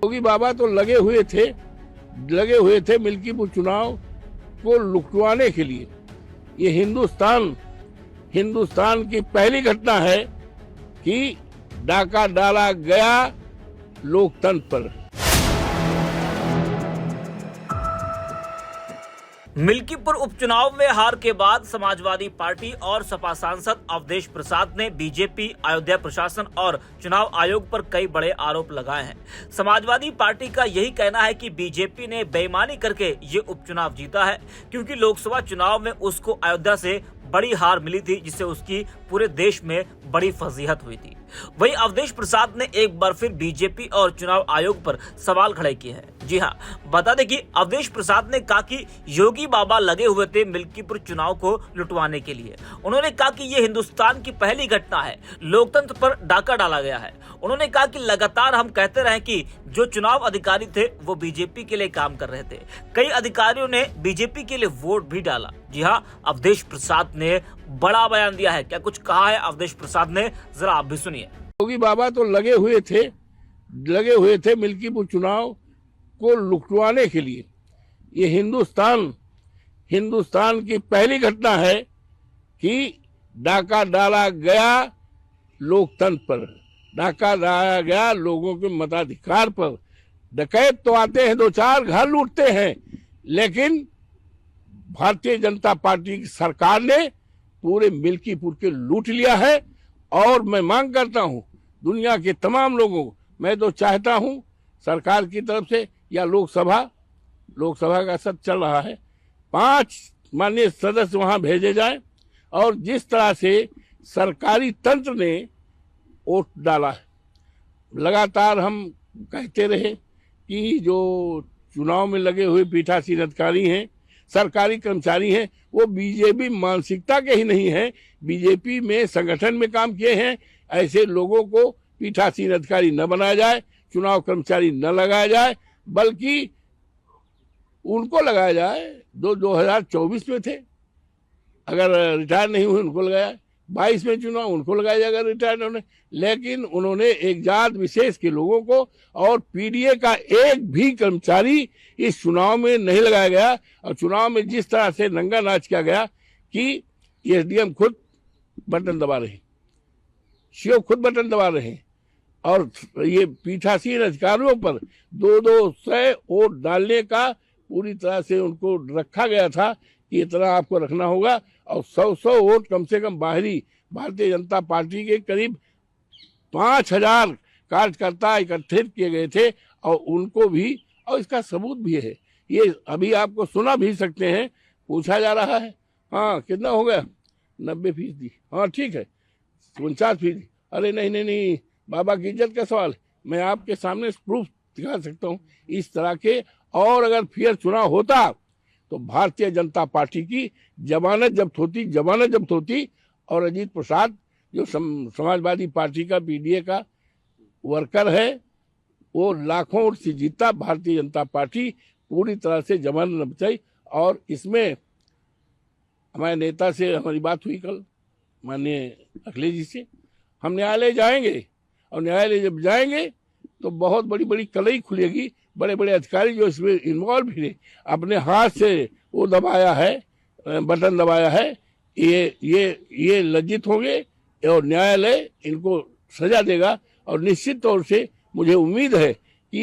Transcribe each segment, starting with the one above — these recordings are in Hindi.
योगी बाबा तो लगे हुए थे मिल्कीपुर चुनाव को लुटवाने के लिए। ये हिंदुस्तान की पहली घटना है कि डाका डाला गया लोकतंत्र पर। मिल्कीपुर उपचुनाव में हार के बाद समाजवादी पार्टी और सपा सांसद अवधेश प्रसाद ने बीजेपी, अयोध्या प्रशासन और चुनाव आयोग पर कई बड़े आरोप लगाए हैं। समाजवादी पार्टी का यही कहना है कि बीजेपी ने बेईमानी करके ये उपचुनाव जीता है, क्योंकि लोकसभा चुनाव में उसको अयोध्या से बड़ी हार मिली थी, जिससे उसकी पूरे देश में बड़ी फजीहत हुई थी। वहीं अवधेश प्रसाद ने एक बार फिर बीजेपी और चुनाव आयोग पर सवाल खड़े किए हैं। जी हां, बता दें कि अवधेश प्रसाद ने कहा कि योगी बाबा लगे हुए थे मिल्कीपुर चुनाव को लुटवाने के लिए। उन्होंने कहा कि यह हिंदुस्तान की पहली घटना है, लोकतंत्र पर डाका डाला गया है। उन्होंने कहा कि लगातार हम कहते रहे कि जो चुनाव अधिकारी थे वो बीजेपी के लिए काम कर रहे थे। कई अधिकारियों ने बीजेपी के लिए वोट भी डाला। जी हां, अवधेश प्रसाद ने बड़ा बयान दिया है। क्या कुछ कहा है अवधेश प्रसाद ने, जरा आप भी सुनिए। योगी बाबा तो लगे हुए थे मिल्कीपुर चुनाव को लुटवाने के लिए। ये हिंदुस्तान की पहली घटना है कि डाका डाला गया लोकतंत्र पर, डाका डाला गया लोगों के मताधिकार पर। डकैत तो आते हैं, दो चार घर लूटते हैं, लेकिन भारतीय जनता पार्टी की सरकार ने पूरे मिल्कीपुर के लूट लिया है। और मैं मांग करता हूं दुनिया के तमाम लोगों को, मैं तो चाहता हूं सरकार की तरफ से या लोकसभा का सत्र चल रहा है, 5 माननीय सदस्य वहां भेजे जाएं। और जिस तरह से सरकारी तंत्र ने वोट डाला है, लगातार हम कहते रहे कि जो चुनाव में लगे हुए पीठासीन अधिकारी हैं, सरकारी कर्मचारी हैं, वो बीजेपी मानसिकता के ही नहीं हैं, बीजेपी में संगठन में काम किए हैं। ऐसे लोगों को पीठासीन अधिकारी न बनाया जाए, चुनाव कर्मचारी न लगाया जाए, बल्कि उनको लगाया जाए 2024 में थे, अगर रिटायर नहीं हुए उनको लगाया, 22 में चुनाव उनको लगाया जाएगा रिटायर होने। लेकिन उन्होंने एक जात विशेष के लोगों को और पीडीए का एक भी कर्मचारी इस चुनाव में नहीं लगाया गया। और चुनाव में जिस तरह से नंगा नाच किया गया कि एसडीएम खुद बटन दबा रहे, सीओ खुद बटन दबा रहे हैं, और ये पीठासीन अधिकारियों पर 200 वोट डालने का पूरी तरह से उनको रखा गया था कि इतना आपको रखना होगा। और 100 वोट कम से कम बाहरी भारतीय जनता पार्टी के करीब 5000 कार्यकर्ता इकट्ठित किए गए थे, और उनको भी, और इसका सबूत भी है, ये अभी आपको सुना भी सकते हैं। पूछा जा रहा है, हाँ कितना हो गया, 90%, हाँ ठीक है 49%। अरे नहीं, बाबा की इज्जत का सवाल है, मैं आपके सामने प्रूफ दिखा सकता हूँ इस तरह के। और अगर फिर चुनाव होता तो भारतीय जनता पार्टी की जमानत जब्त होती, और अजीत प्रसाद जो समाजवादी पार्टी का पीडीए का वर्कर है, वो लाखों वोट से जीता। भारतीय जनता पार्टी पूरी तरह से जमानत न बचाई। और इसमें हमारे नेता से हमारी बात हुई कल, माननीय अखिलेश जी से। हम न्यायालय जाएंगे, और न्यायालय जब जाएंगे तो बहुत बड़ी कलई खुलेगी। बड़े बड़े अधिकारी जो इसमें इन्वॉल्व थे, अपने हाथ से वो दबाया है, बटन दबाया है, ये लज्जित होंगे और न्यायालय इनको सजा देगा। और निश्चित तौर से मुझे उम्मीद है कि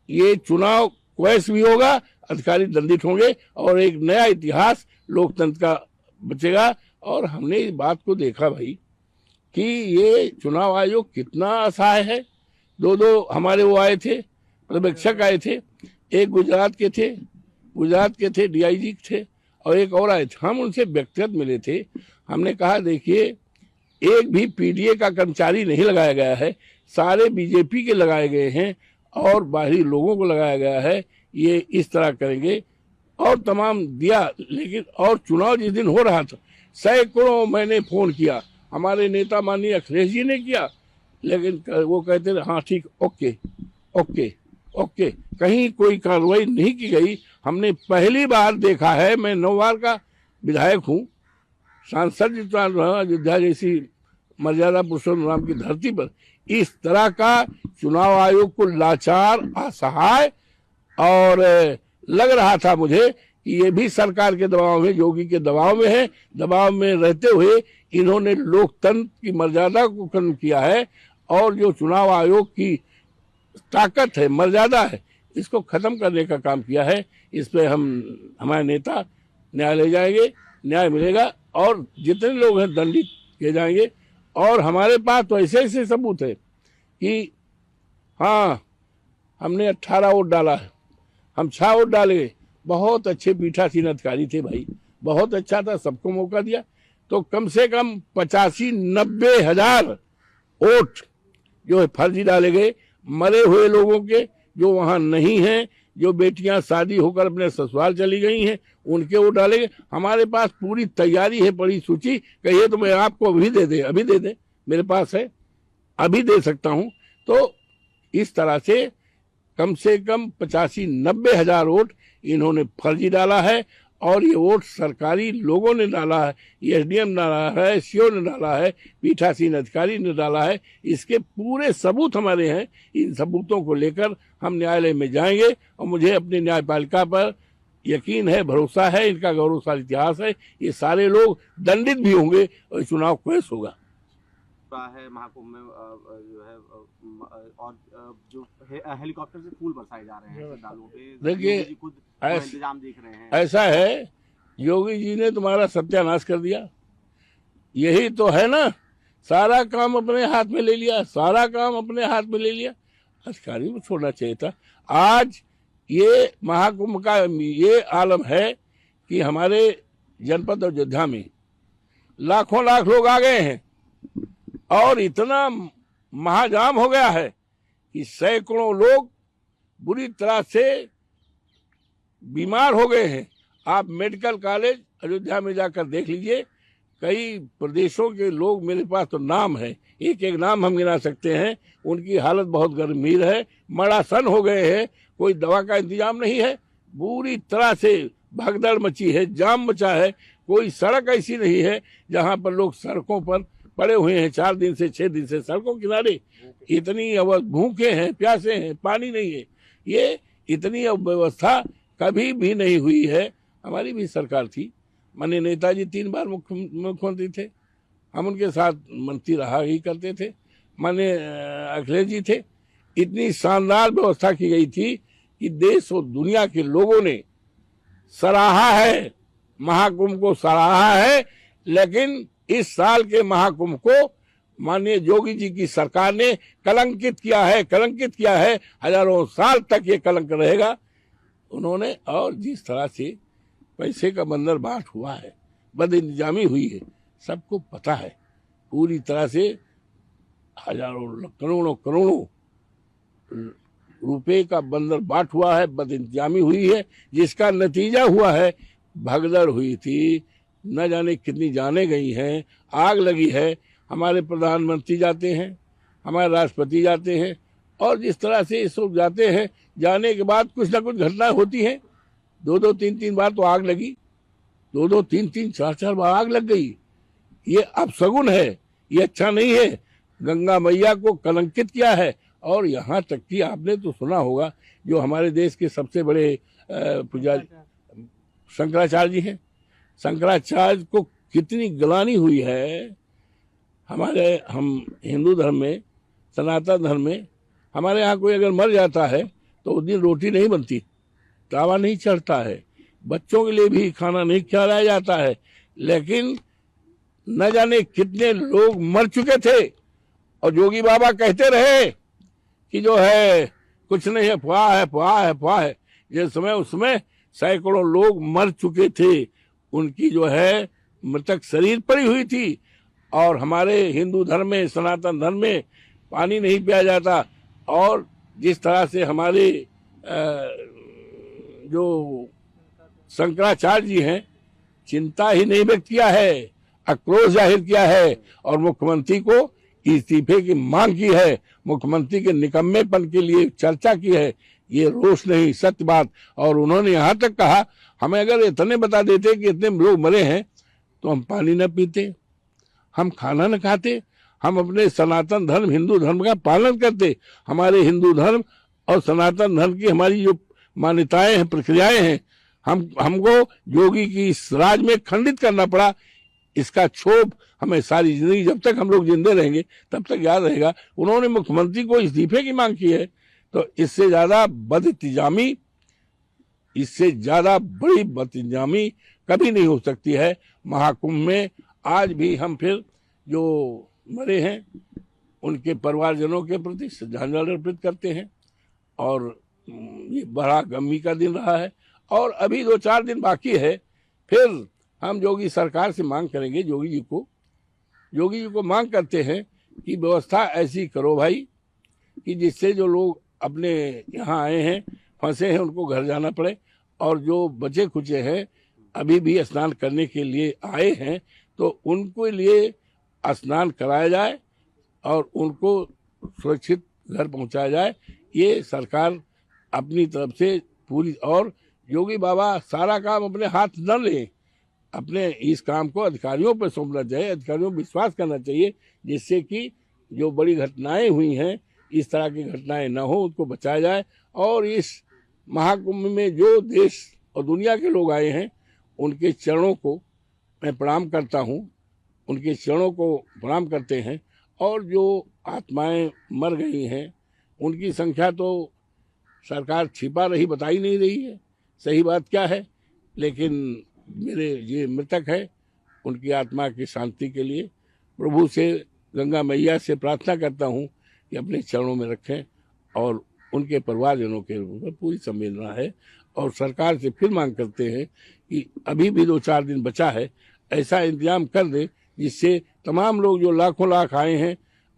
ये चुनाव क्वैश भी होगा, अधिकारी दंडित होंगे, और एक नया इतिहास लोकतंत्र का बचेगा। और हमने इस बात को देखा भाई कि ये चुनाव आयोग कितना असहाय है। दो हमारे वो आए थे, पर्यवेक्षक आए थे, एक गुजरात के थे डीआईजी थे, और एक और आए थे। हम उनसे व्यक्तिगत मिले थे। हमने कहा देखिए, एक भी पीडीए का कर्मचारी नहीं लगाया गया है, सारे बीजेपी के लगाए गए हैं, और बाहरी लोगों को लगाया गया है। ये इस तरह करेंगे, और तमाम दिया। लेकिन और चुनाव जिस दिन हो रहा था, सैकड़ों मैंने फोन किया, हमारे नेता माननीय अखिलेश जी ने किया, लेकिन वो कहते रहे हाँ ठीक, ओके, कहीं कोई कार्रवाई नहीं की गई। हमने पहली बार देखा है, मैं 9 बार का विधायक हूँ, सांसद जितना अयोध्या जैसी मर्यादा पुरुषोत्तम राम की धरती पर इस तरह का चुनाव आयोग को लाचार, असहाय और लग रहा था मुझे कि ये भी सरकार के दबाव में, योगी के दबाव में है। दबाव में रहते हुए इन्होंने लोकतंत्र की मर्यादा को खत्म किया है और जो चुनाव आयोग की ताकत है, मर्यादा है, इसको खत्म करने का काम किया है। इस पे हमारे नेता न्यायालय जाएंगे, न्याय मिलेगा और जितने लोग हैं दंडित किए जाएंगे। और हमारे पास तो ऐसे ऐसे सबूत है कि हाँ, हमने 18 वोट डाला है, हम 6 वोट डाले। बहुत अच्छे पीठासीन अधिकारी थे भाई, बहुत अच्छा था, सबको मौका दिया। तो कम से कम 85-90 हजार वोट जो है फर्जी डाले गए। मरे हुए लोगों के, जो वहां नहीं हैं, जो बेटियां शादी होकर अपने ससुराल चली गई हैं, उनके वोट डाले गए। हमारे पास पूरी तैयारी है, बड़ी सूची। कहिए तो मैं आपको अभी दे दे, मेरे पास है, अभी दे सकता हूं। तो इस तरह से कम 85-90 हजार वोट इन्होंने फर्जी डाला है और ये वोट सरकारी लोगों ने डाला है, एसडीएम डाला है, सीओ ने डाला है, पीठासीन अधिकारी ने डाला है। इसके पूरे सबूत हमारे हैं। इन सबूतों को लेकर हम न्यायालय में जाएंगे और मुझे अपनी न्यायपालिका पर यकीन है, भरोसा है, इनका गौरवशाली इतिहास है। ये सारे लोग दंडित भी होंगे और चुनाव क्वेश होगा। है महाकुंभ में जो है और जो हेलीकॉप्टर से फूल बरसाए जा रहे हैं श्रद्धालुओं पे, देखिए खुद इंतजाम देख रहे हैं। ऐसा है, योगी जी ने तुम्हारा सत्यानाश कर दिया। यही तो है ना, सारा काम अपने हाथ में ले लिया, सारा काम अपने हाथ में ले लिया। अधिकारी को छोड़ना चाहिए था। आज ये महाकुंभ का ये आलम है कि हमारे जनपद अयोध्या में लाखों लाख लोग आ गए हैं और इतना महाजाम हो गया है कि सैकड़ों लोग बुरी तरह से बीमार हो गए हैं। आप मेडिकल कॉलेज अयोध्या में जाकर देख लीजिए। कई प्रदेशों के लोग, मेरे पास तो नाम है, एक एक नाम हम गिना सकते हैं, उनकी हालत बहुत गंभीर है, मरासन हो गए हैं, कोई दवा का इंतजाम नहीं है। बुरी तरह से भगदड़ मची है, जाम मचा है। कोई सड़क ऐसी नहीं है जहां पर लोग सड़कों पर पड़े हुए हैं 4 दिन से 6 दिन से सड़कों किनारे। इतनी भूखे हैं, प्यासे हैं, पानी नहीं है। ये इतनी व्यवस्था कभी भी नहीं हुई है। हमारी भी सरकार थी, माननीय नेताजी 3 बार मुख्यमंत्री थे, हम उनके साथ मंत्री रहा ही करते थे। माननीय अखिलेश जी थे। इतनी शानदार व्यवस्था की गई थी कि देश और दुनिया के लोगों ने सराहा है, महाकुंभ को सराहा है। लेकिन इस साल के महाकुंभ को माननीय योगी जी की सरकार ने कलंकित किया है। हजारों साल तक ये कलंक रहेगा उन्होंने। और जिस तरह से पैसे का बंदर बाट हुआ है, बद इंतजामी हुई है, सबको पता है। पूरी तरह से हजारों करोड़ों रुपए का बंदर बाट हुआ है, बद इंतजामी हुई है, जिसका नतीजा हुआ है भगदड़ हुई थी, न जाने कितनी जाने गई हैं, आग लगी है। हमारे प्रधानमंत्री जाते हैं, हमारे राष्ट्रपति जाते हैं और जिस तरह से इस लोग जाते हैं, जाने के बाद कुछ ना कुछ घटनाएं होती हैं। 2-2, 3-3 बार तो आग लगी, 2-2, 3-3, 4-4 बार आग लग गई। ये अपशगुन है, ये अच्छा नहीं है। गंगा मैया को कलंकित किया है। और यहाँ तक कि आपने तो सुना होगा, जो हमारे देश के सबसे बड़े पुजारी शंकराचार्य जी हैं, शंकराचार्य को कितनी गलानी हुई है। हम हिंदू धर्म में, सनातन धर्म में, हमारे यहाँ कोई अगर मर जाता है तो उस दिन रोटी नहीं बनती, तावा नहीं चढ़ता है, बच्चों के लिए भी खाना नहीं खिलाया जाता है। लेकिन न जाने कितने लोग मर चुके थे और योगी बाबा कहते रहे कि जो है कुछ नहीं है, अफवाह है। जिस समय उसमें सैकड़ों लोग मर चुके थे, उनकी जो है मृतक शरीर पड़ी हुई थी। और हमारे हिंदू धर्म में, सनातन धर्म में पानी नहीं पिया जाता। और जिस तरह से हमारे जो शंकराचार्य जी हैं, चिंता ही नहीं व्यक्त किया है, आक्रोश जाहिर किया है और मुख्यमंत्री को इस्तीफे की मांग की है, मुख्यमंत्री के निकम्मेपन के लिए चर्चा की है। ये रोष नहीं, सत्य बात। और उन्होंने यहाँ तक कहा, हमें अगर इतने बता देते कि इतने लोग मरे हैं तो हम पानी न पीते, हम खाना न खाते, हम अपने सनातन धर्म हिंदू धर्म का पालन करते। हमारे हिंदू धर्म और सनातन धर्म की हमारी जो मान्यताएं हैं, प्रक्रियाएं हैं, हमको योगी की इस राज में खंडित करना पड़ा। इसका क्षोभ हमें सारी जिंदगी, जब तक हम लोग जिंदे रहेंगे तब तक याद रहेगा। उन्होंने मुख्यमंत्री को इस्तीफे की मांग की है, तो इससे ज्यादा बदइंतजामी, इससे ज्यादा बड़ी बदइंतजामी कभी नहीं हो सकती है। महाकुंभ में आज भी हम फिर जो मरे हैं उनके परिवारजनों के प्रति श्रद्धांजलि अर्पित करते हैं। और ये बड़ा गमी का दिन रहा है और अभी 2-4 दिन बाकी है। फिर हम योगी सरकार से मांग करेंगे, योगी जी को मांग करते हैं कि व्यवस्था ऐसी करो भाई कि जिससे जो लोग अपने यहाँ आए हैं, फंसे हैं, उनको घर जाना पड़े, और जो बचे खुचे हैं अभी भी स्नान करने के लिए आए हैं तो उनके लिए स्नान कराया जाए और उनको सुरक्षित घर पहुंचाया जाए। ये सरकार अपनी तरफ से पूरी, और योगी बाबा सारा काम अपने हाथ न लें, अपने इस काम को अधिकारियों पर सौंपना चाहिए, अधिकारियों पर विश्वास करना चाहिए, जिससे कि जो बड़ी घटनाएं हुई हैं इस तरह की घटनाएं न हो, उसको बचाया जाए। और इस महाकुंभ में जो देश और दुनिया के लोग आए हैं उनके चरणों को मैं प्रणाम करता हूँ, उनके चरणों को प्रणाम करते हैं। और जो आत्माएं मर गई हैं उनकी संख्या तो सरकार छिपा रही, बताई नहीं रही है, सही बात क्या है। लेकिन मेरे ये मृतक है, उनकी आत्मा की शांति के लिए प्रभु से, गंगा मैया से प्रार्थना करता हूँ कि अपने चरणों में रखें। और उनके परिवारजनों के ऊपर पूरी संवेदना है। और सरकार से फिर मांग करते हैं कि अभी भी 2-4 दिन बचा है, ऐसा इंतजाम कर दे जिससे तमाम लोग जो लाखों लाख आए हैं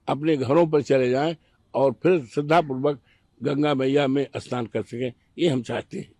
अपने घरों पर चले जाएं और फिर श्रद्धापूर्वक गंगा मैया में स्नान कर सकें, ये हम चाहते हैं।